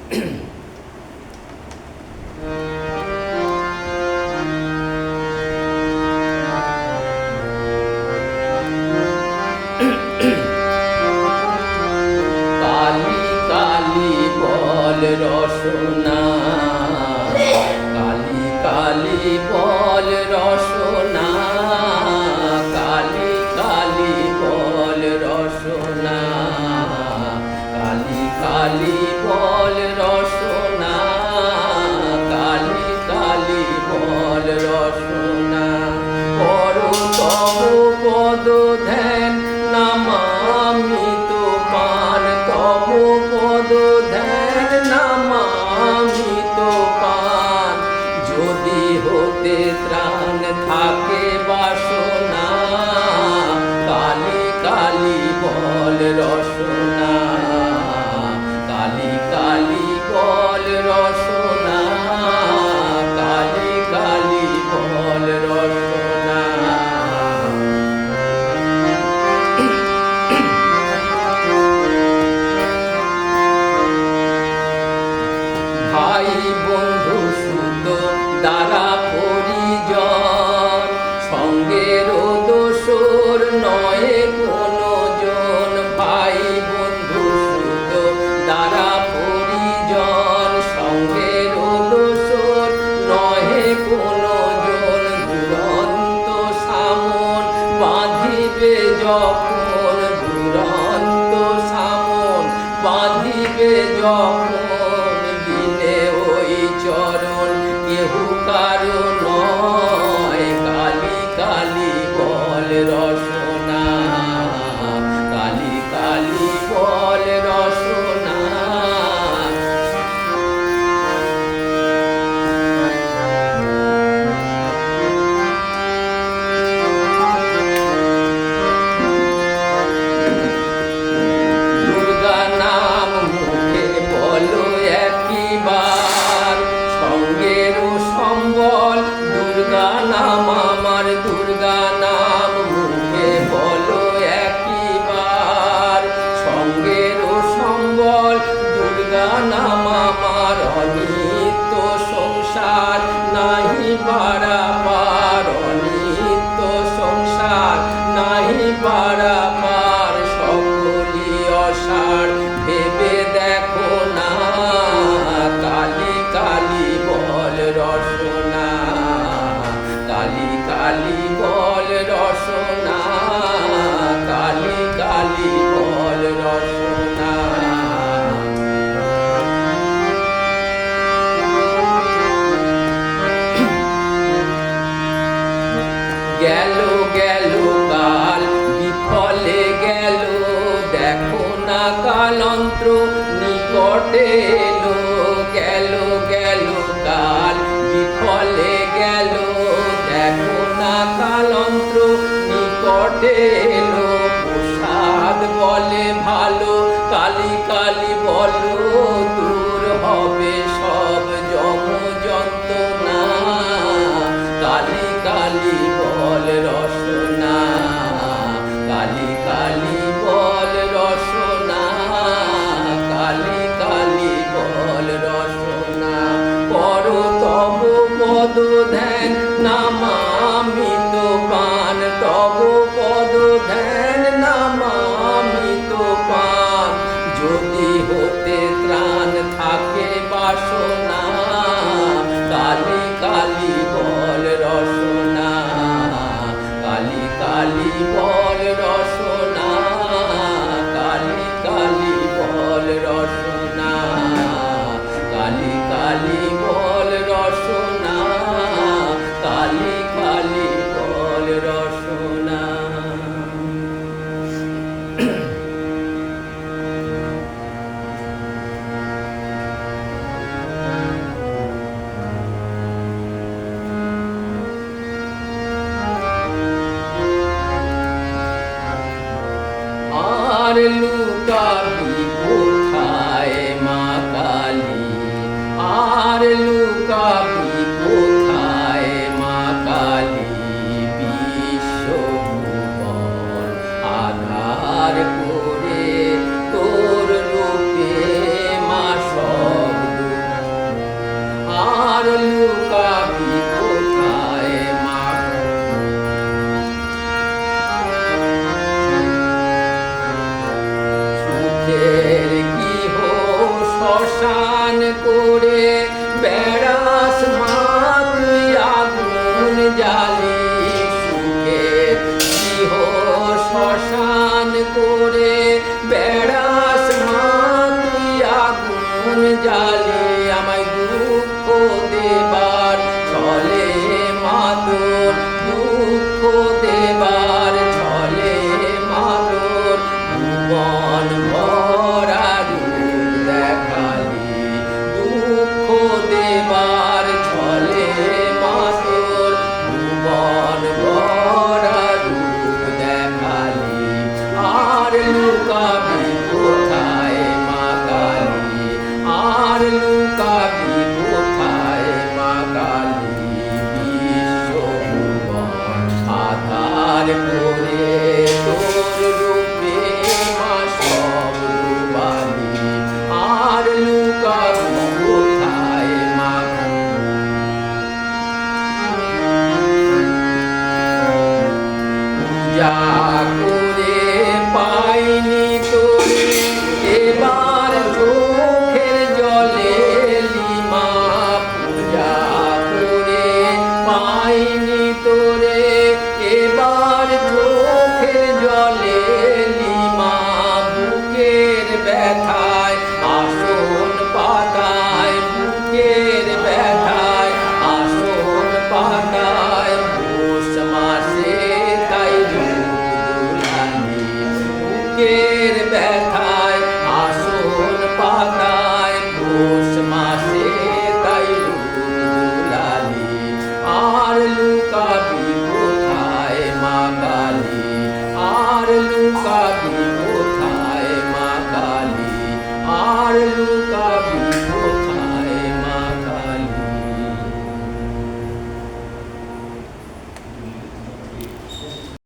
কালি কালি বল রসনা, কালি কালি বল রসনা, কালি কালি বল রসনা, কালি কালি বল রসনা, কালি কালি বল রসনা। করো তব পদ ধ্যান নামামিত পান, তব পদ ধ্যান নামামিত পান। যদি হতে ত্রাণ থাকে বাসনা, কালি কালি বল রসনা, কালি কালি বল রসনা, কালি কালি বল রসনা। ভাই বন্ধু সুত দ্বারা পরিজন, সঙ্গের দোসর নয় কোনো জন। ভাই বন্ধু সুত দ্বারা পরিজন, সঙ্গের দোসর নয় কোনো জন। দুরন্ত সামন বাঁধিবে যখন, দুরন্ত সামন বাঁধিবে যখন। দিনে ওই চরণ কেহু কারো নয়, কালি কালি বল রসনা, কালি কালি বল রসনা। দুর্গা নাম মুখে বলো একবার, সঙ্গের সম্বল দুর্গা নাম আমার। দুর্গা নাম মুখে বলো একবার, সঙ্গের সম্বল দুর্গা নাম আমার। অনিত্য সংসার নাহি পারাপার, অনিত্য সংসার নাহি পারাপার। সকলি অসার ভেবে দেখো না, কালি কালি বল রসনা, কালি কালি বল রসনা, কালি কালি বল রসনা। গেল গেল কাল বিফলে গেল, দেখো না কালন্ত্র নিকটে এলো। গেল গেল কাল বিফলে গেল, দেখো না কালন্ত্র নিকটে এলো। প্রসাদ বলে ভালো, কালি কালি বলো দূর হবে সব যম যন্ত্রণা। কালি কালি বল রসনা, কালি কালি বল রসনা, কালি কালি বল রসনা। করো তব পদ ধ্যান নামামিত পান, তব পদ জালে